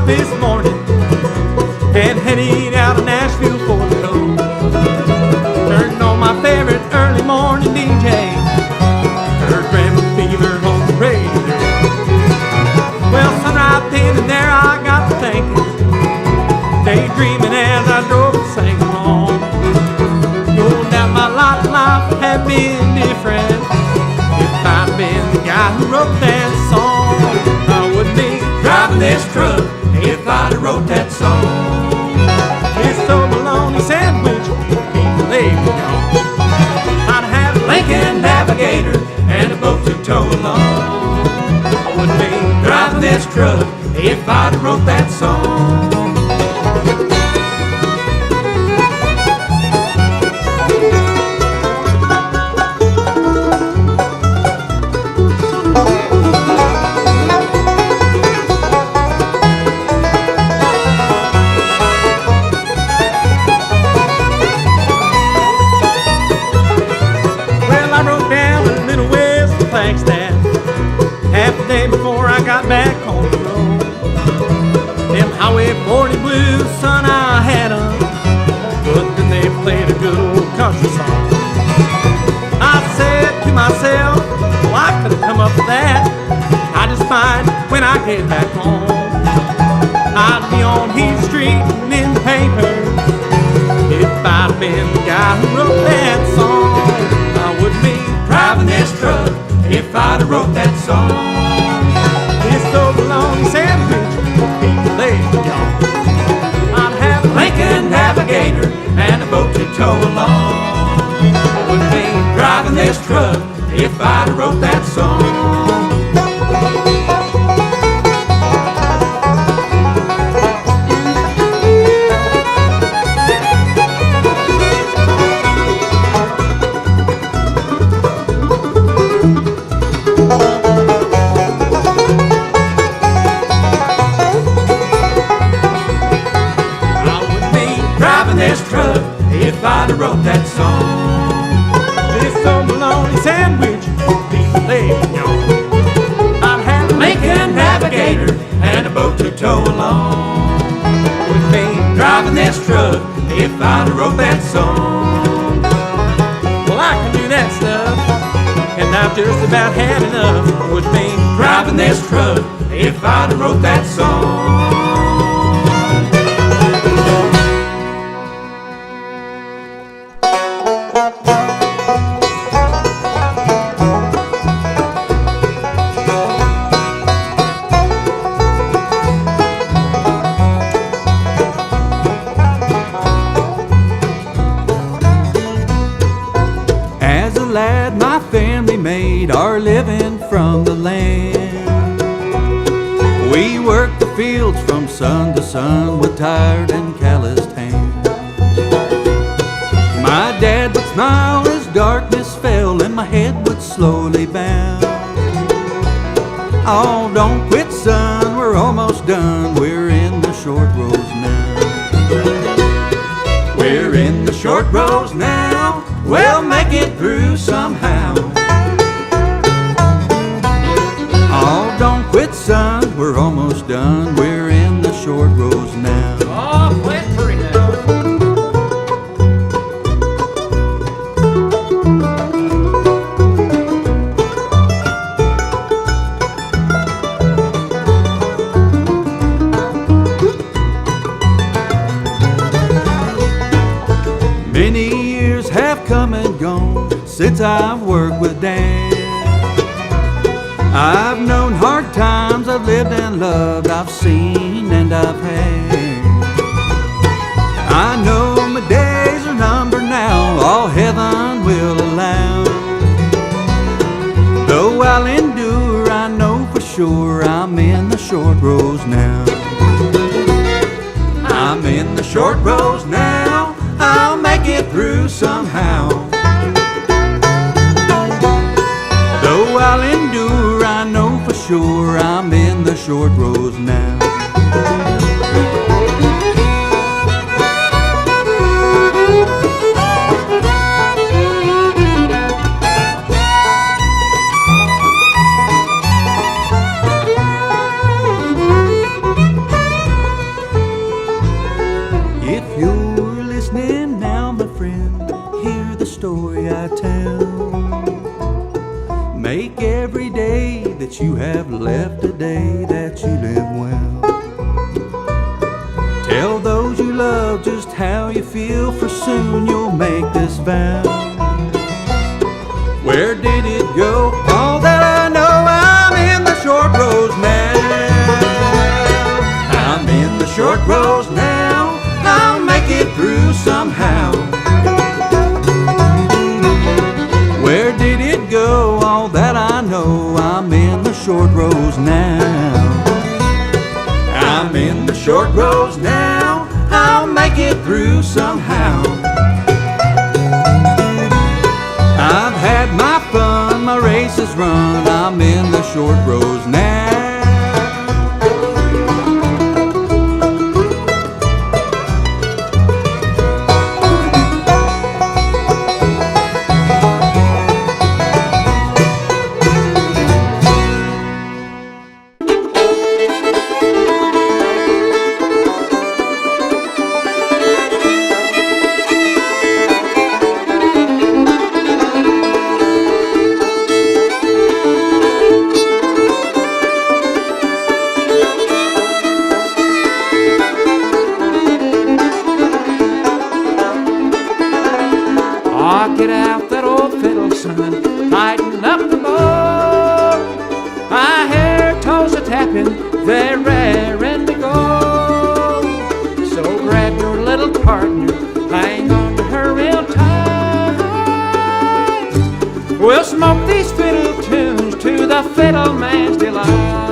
out this morning and headed out of Nashville for the coast. Turned on my favorite early morning DJ, heard Ramblers Fever on the radio. Well, son, right then and there I got to thinking, daydreaming as I drove and sang along, knowing that my lot in life had been different. If I'd been the guy who wrote that song, I wouldn't be driving this truck if I'd have wrote that song. It's so bologna sandwich, people leave me on. I'd have a Lincoln Navigator and a boat to tow along. I wouldn't be driving this truck if I'd have wrote that song. Before I got back on the road, them Highway 40 blues, son, I had 'em, but then they played a good old country song. I said to myself, well, I could have come up with that. I just find when I get back home, I'd be on Heath Street and in the papers. If I'd been the guy who wrote that song, I wouldn't be driving this truck if I'd have wrote that song. So bologna sandwich, people leave me on. I'd have a Lincoln Navigator and a boat to tow along. I wouldn't be driving this truck if I'd have wrote that song. If I'd have wrote that song, this old bologna sandwich, people leave me on. I'd have a Lincoln Navigator and a boat to tow along. With me driving this truck, if I'd have wrote that song. Well, I can do that stuff, and I've just about had enough. With me driving this truck, if I'd have wrote that song. My family made our living from the land. We worked the fields from sun to sun with tired and calloused hands. My dad would smile as darkness fell and my head would slowly bow. Oh, don't quit, son, we're almost done. We're in the short rows now. We're in the short rows now. We'll make it through somehow. Oh, don't quit, son, we're almost done. We're in the short rows now. Oh, quit, hurry now. Many years have come and gone since I've worked with Dad. I've known hard times, I've lived and loved, I've seen and I've had. I know my days are numbered now, all heaven will allow. Though I'll endure, I know for sure I'm in the short rows now. I'm in the short rows now. I'll make it through somehow. Though I'll endure, I know for sure I'm in the short rows now. have left today that you live well. Tell those you love just how you feel, for soon you'll make this vow. Where did it go? All that I know, I'm in the short rows now. I'm in the short rows now. I'll make it through somehow. Where did it go? All that I know, I'm in the short rows now. I'm in the short rows now. I'll make it through somehow. I've had my fun, my race is run. I'm in the short rows now. Get out that old fiddle, son, tighten up the bow. My hair toes a tapping, they're raring to go. So grab your little partner, hang on to her real tight. We'll smoke these fiddle tunes to the fiddle man's delight.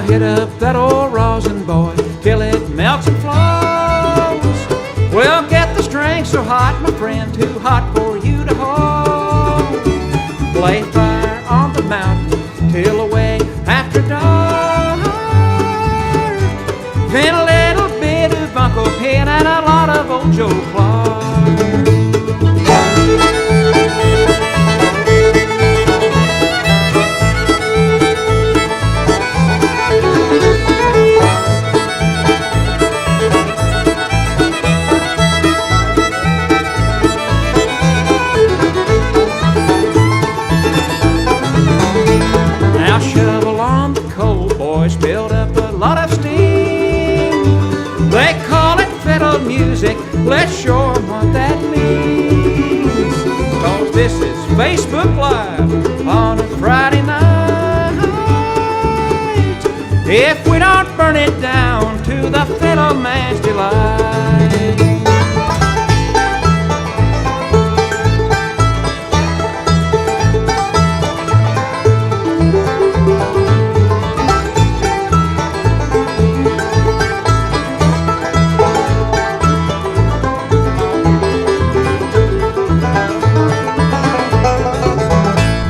Hit up that old rosin, boy, till it melts and flows. We'll get the string so hot, my friend, too hot for you to hold. Play fire on the mountain till away after dark. Then a little bit of Uncle Pen and a lot of old Joe Clark. Build up a lot of steam. They call it fiddle music. Let's show 'em what that means. 'Cause this is Facebook Live on a Friday night. If we don't burn it down to the fiddle man's delight.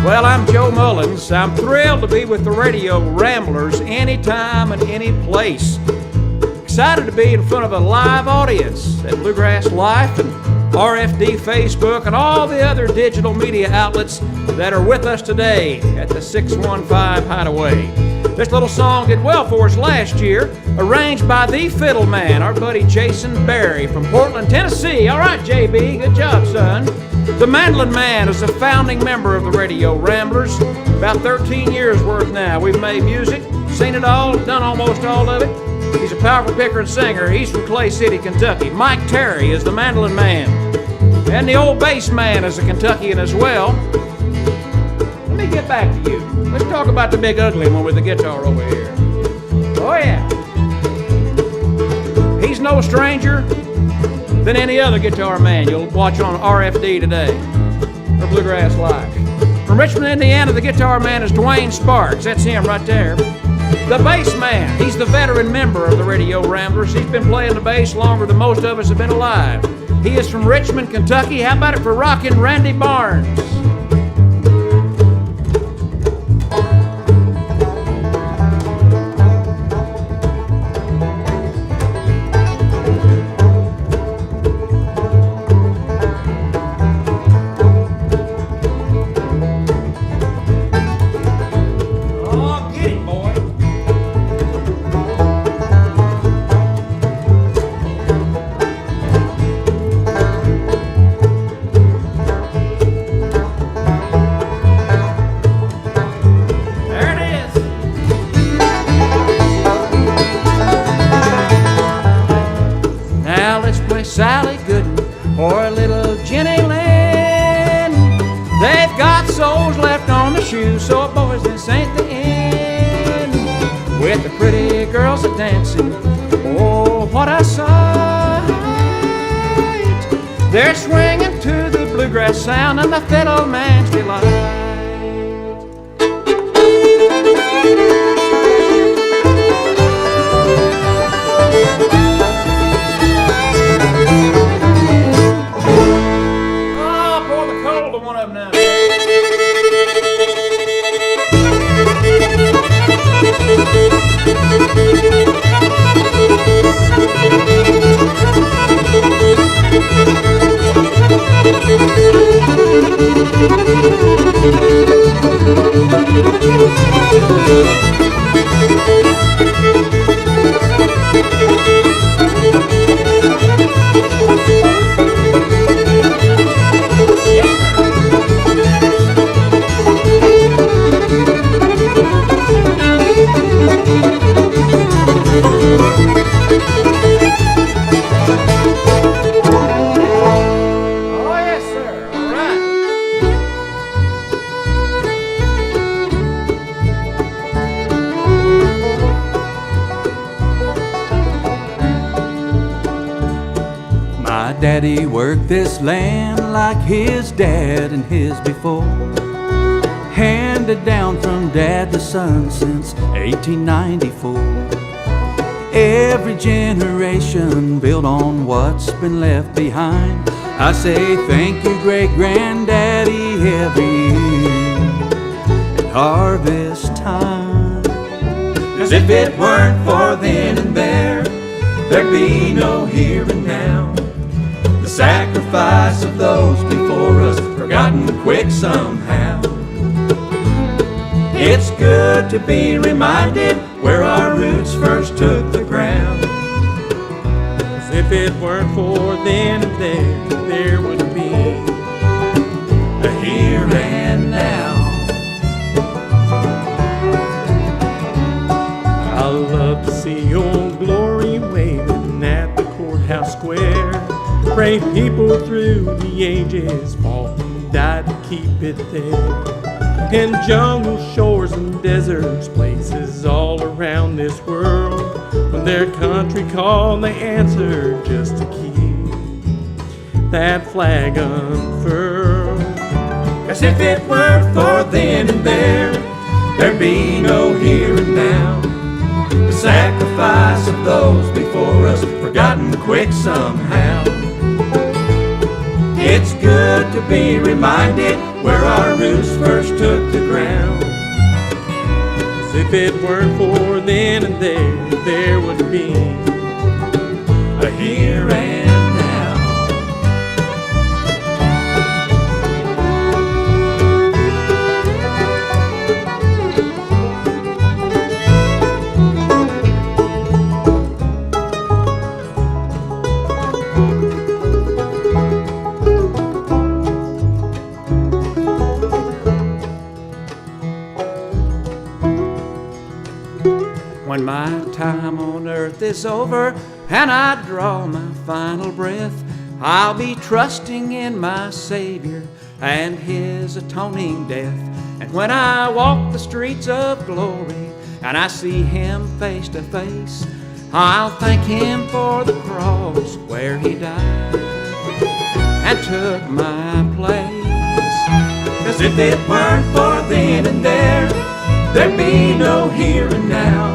Well, I'm Joe Mullins. I'm thrilled to be with the radio Ramblers anytime and any place. Excited to be in front of a live audience at Bluegrass Life and RFD Facebook and all the other digital media outlets that are with us today at the 615 Hideaway. This little song did well for us last year, arranged by the fiddle man, our buddy Jason Berry from Portland, Tennessee. All right, JB, good job, son. The Mandolin Man is a founding member of the Radio Ramblers. About 13 years worth now. We've made music, seen it all, done almost all of it. He's a powerful picker and singer. He's from Clay City, Kentucky. Mike Terry is the Mandolin Man. And the old bass man is a Kentuckian as well. Let me get back to you. Let's talk about the big ugly one with the guitar over here. Oh yeah. He's no stranger than any other guitar man you'll watch on RFD today, or Bluegrass Live. From Richmond, Indiana, the guitar man is Dwayne Sparks. That's him right there. The bass man, he's the veteran member of the Radio Ramblers. He's been playing the bass longer than most of us have been alive. He is from Richmond, Kentucky. How about it for rockin' Randy Barnes? too. So boys, this ain't the end. With the pretty girls a dancing, oh, what a sight. They're swinging to the bluegrass sound and the fiddle man's delight. Daddy worked this land like his dad and his before, handed down from dad to son since 1894. Every generation built on what's been left behind. I say thank you, great-granddaddy, every year at harvest time. 'Cause if it weren't for then and there, there'd be no here and now. The sacrifice of those before us, forgotten quick somehow. It's good to be reminded where our roots first took the ground. 'Cause if it weren't for then and there would be a here and now. I love to see Old Glory waving at the courthouse square. Brave people through the ages fought and died to keep it there. In jungles, shores, and deserts, places all around this world, when their country called, they answered just to keep that flag unfurled. 'Cause if it weren't for then and there, there'd be no here and now. The sacrifice of those before us, forgotten quick somehow. It's good to be reminded where our roots first took the ground. 'Cause if it weren't for then and there would be a here and now. When my time on earth is over and I draw my final breath, I'll be trusting in my Savior and His atoning death. And when I walk the streets of glory and I see Him face to face, I'll thank Him for the cross where He died and took my place. 'Cause if it weren't for then and there'd be no here and now.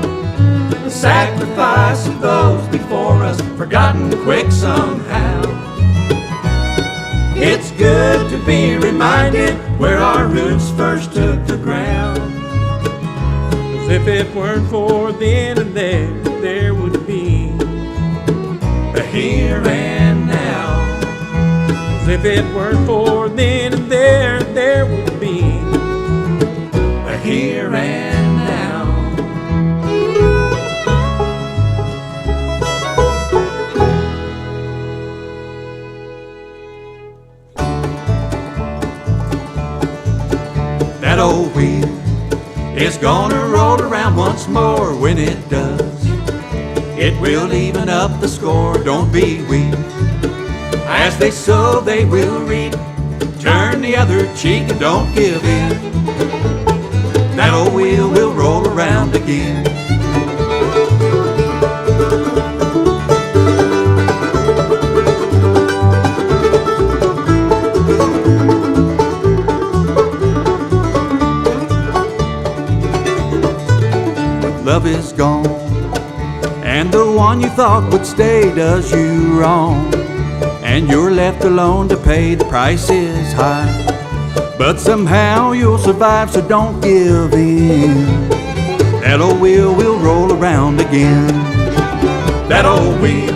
The sacrifice of those before us, forgotten quick somehow. It's good to be reminded where our roots first took the ground. 'Cause if it weren't for then and there would be a here and now. 'Cause if it weren't for then and there would be a here and now. That old wheel is gonna roll around once more. When it does, it will even up the score. Don't be weak. As they sow, they will reap. Turn the other cheek and don't give in. that old wheel will roll around again. Love is gone, and the one you thought would stay does you wrong, and you're left alone to pay the price is high. But somehow you'll survive, so don't give in. That old wheel will roll around again. That old wheel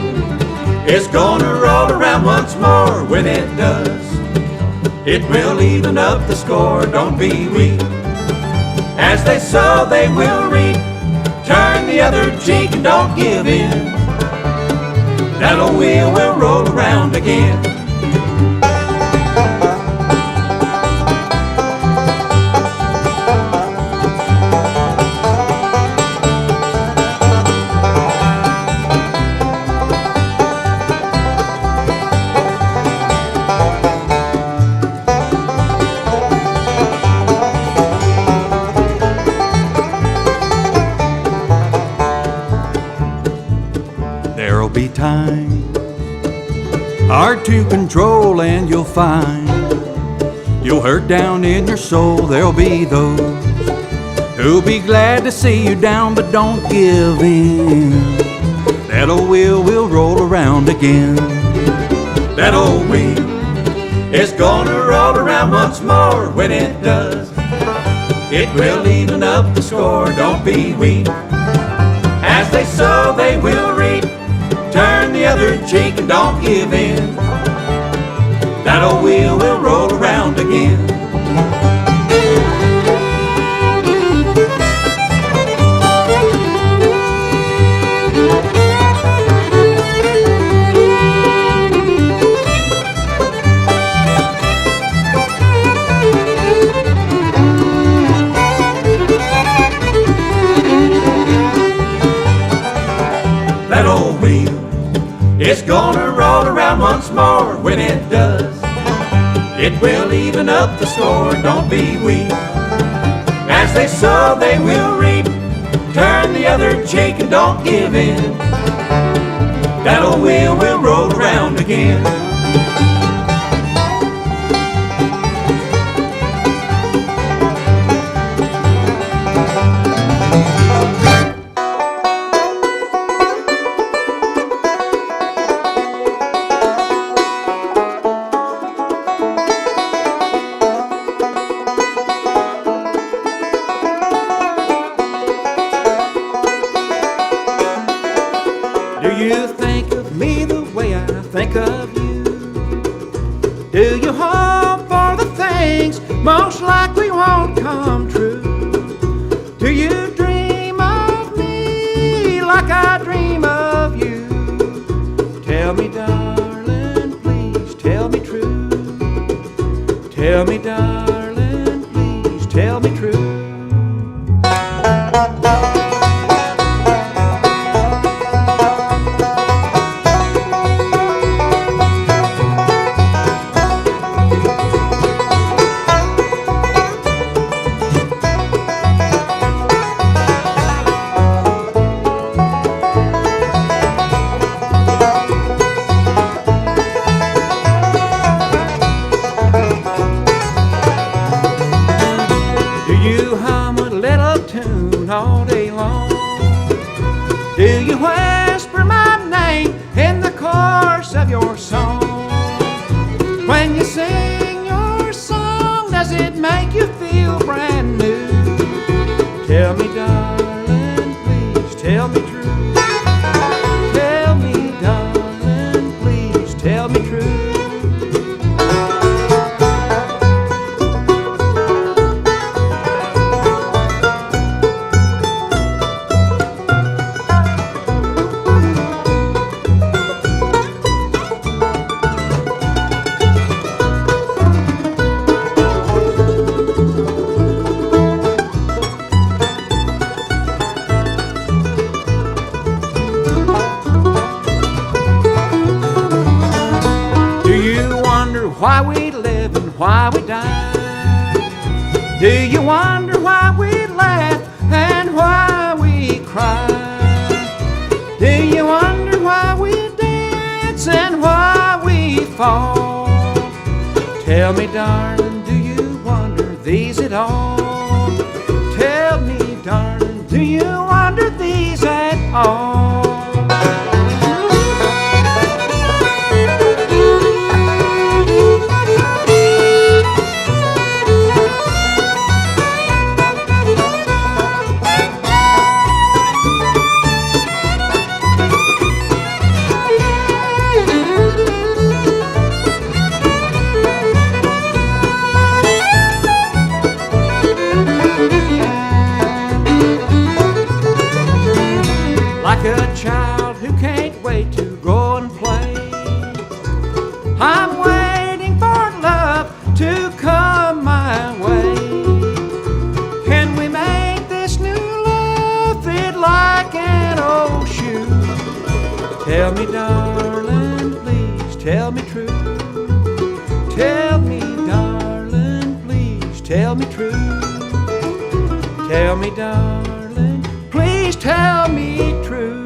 is gonna roll around once more. When it does, it will even up the score. Don't be weak. As they sow, they will reap. Turn the other cheek and don't give in. That old wheel will roll around again. There'll be times hard to control, and you'll find you'll hurt down in your soul. There'll be those who'll be glad to see you down, but don't give in. That old wheel will roll around again. That old wheel is gonna roll around once more. When it does, it will even up the score. Don't be weak. As they sow, they will reap. Turn the other cheek and don't give in. That old wheel will roll around again. That old wheel is gonna roll around once more. When it does, it will even up the score. Don't be weak. As they sow, they will reap. Turn the other cheek and don't give in. That old wheel will roll around again. Do you think of me the way I think of you? Do you hope for the things most likely won't come true? Do you dream of me like I dream of you? Tell me, darling, please tell me true. Tell me, darling, please tell me true. All day long, do you whisper my name in the chorus of your song? When you sing your song, does it make you feel brand new? Tell me, darling, please tell me true. Tell me, darling, please tell me true. Why we live and why we die? Do you wonder why we laugh and why we cry? Do you wonder why we dance and why we fall? Tell me, darling, do you wonder these at all? Tell me, darling, do you wonder these at all? Like a child who can't wait to go and play, I'm waiting for love to come my way. Can we make this new love fit like an old shoe? Tell me, darling, please tell me true. Tell me, darling, please tell me true. Tell me, darling, please tell me true.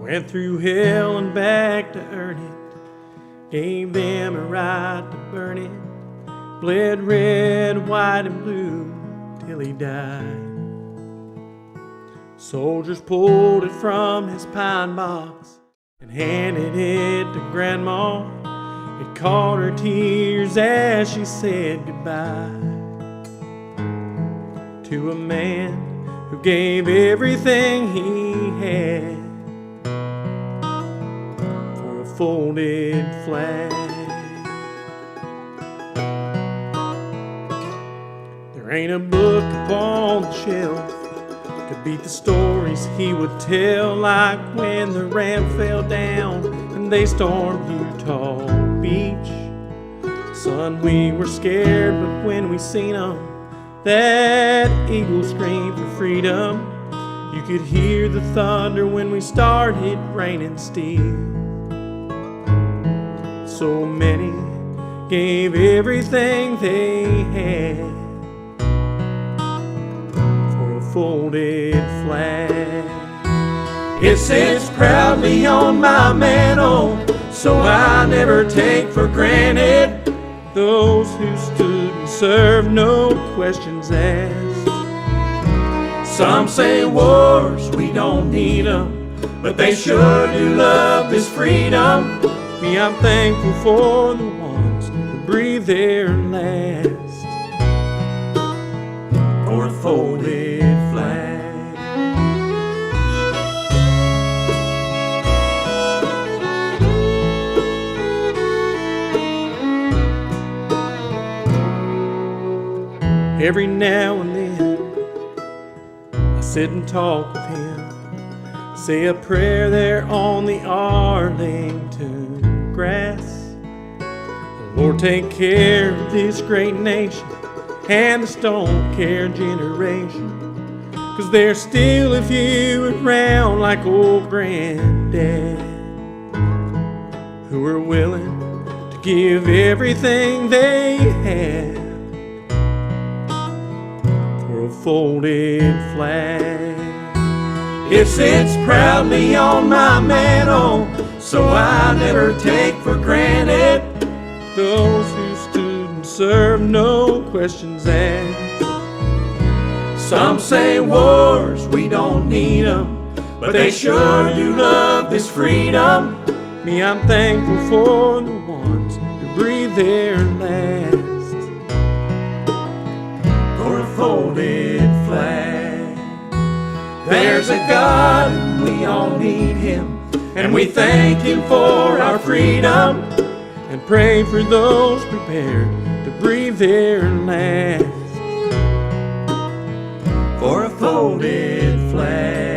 Went through hell and back to earn it, gave them a right to burn it, bled red, white, and blue till he died. Soldiers pulled it from his pine box and handed it to Grandma. It caught her tears as she said goodbye to a man who gave everything he had folded flag. There ain't a book upon the shelf to beat the stories he would tell, like when the ramp fell down and they stormed Utah Beach. Son, we were scared, but when we seen 'em, that eagle scream for freedom, you could hear the thunder when we started raining steel. So many gave everything they had for a folded flag. It sits proudly on my mantle, so I never take for granted those who stood and served, no questions asked. Some say wars, we don't need 'em, but they sure do love this freedom. Me, I'm thankful for the ones who breathe their last for a folded flag. Every now and then I sit and talk with him, say a prayer there on the Arlington grass. Lord, take care of this great nation and the Stone Care generation, 'cause there's still a few around like old Granddad who are willing to give everything they have for a folded flag. It sits proudly on my mantle, so I never take for granted those who stood and served, no questions asked. Some say wars, we don't need 'em, but they sure do love this freedom. Me, I'm thankful for the ones who breathe their last for a folded flag. There's a God and we all need Him, and we thank Him for our freedom. and pray for those prepared to breathe their last for a folded flag.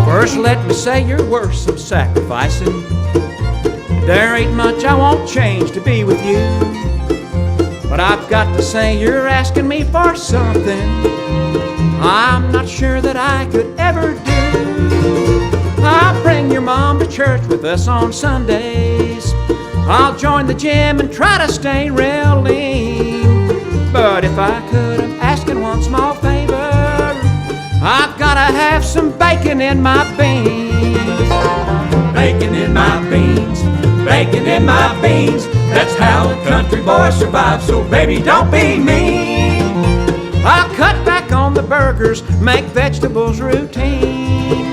First, let me say you're worth some sacrificing. There ain't much I won't change to be with you. But I've got to say you're asking me for something I'm not sure that I could ever do. I'll bring your mom to church with us on Sundays. I'll join the gym and try to stay real lean. But if I could, I'm asking one small favor. I've gotta have some bacon in my beans. Bacon in my beans, bacon in my beans. That's how a country boy survives, so baby, don't be mean. I'll cut back on the burgers, make vegetables routine.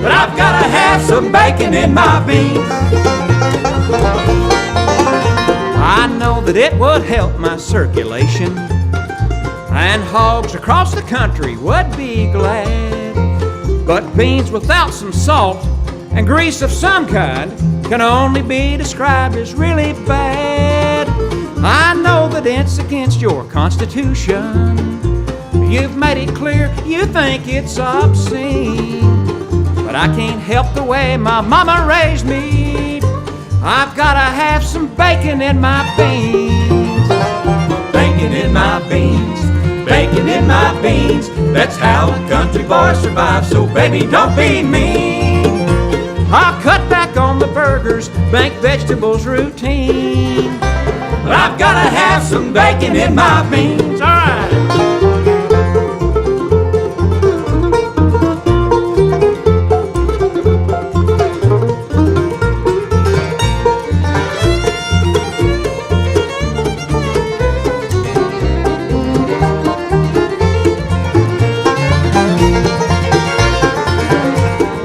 But I've gotta have some bacon in my beans. I know that it would help my circulation, and hogs across the country would be glad. But beans without some salt and grease of some kind can only be described as really bad. I know that it's against your constitution. You've made it clear you think it's obscene. But I can't help the way my mama raised me. I've gotta have some bacon in my beans. Bacon in my beans, bacon in my beans. That's how a country boy survives, so baby, don't be mean. I'll cut back on the burgers, make vegetables routine. But I've gotta have some bacon in my beans. All right.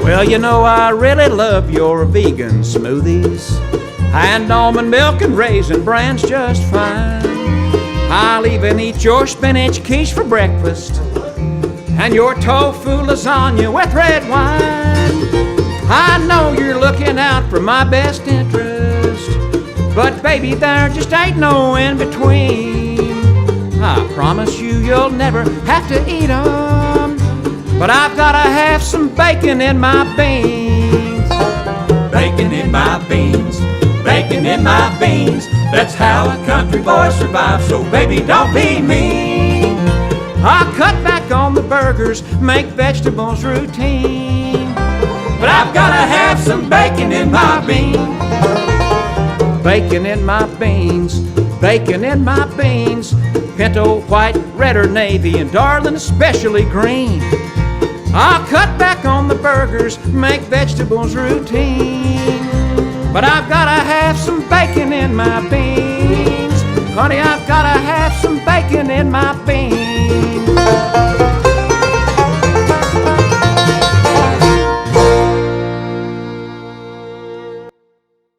Well, you know I really love your vegan smoothies, and almond milk and raisin bran's just fine. I'll even eat your spinach quiche for breakfast, and your tofu lasagna with red wine. I know you're looking out for my best interest, but baby, there just ain't no in between. I promise you you'll never have to eat 'em. But I've gotta have some bacon in my beans. Bacon in my beans, bacon in my beans. That's how a country boy survives, so baby, don't be mean. I'll cut back on the burgers, make vegetables routine. But I've gotta have some bacon in my beans. Bacon in my beans, bacon in my beans. Pinto, white, red or navy, and darling, especially green. I'll cut back on the burgers, make vegetables routine. But I've gotta have some bacon in my beans. Honey, I've gotta have some bacon in my beans.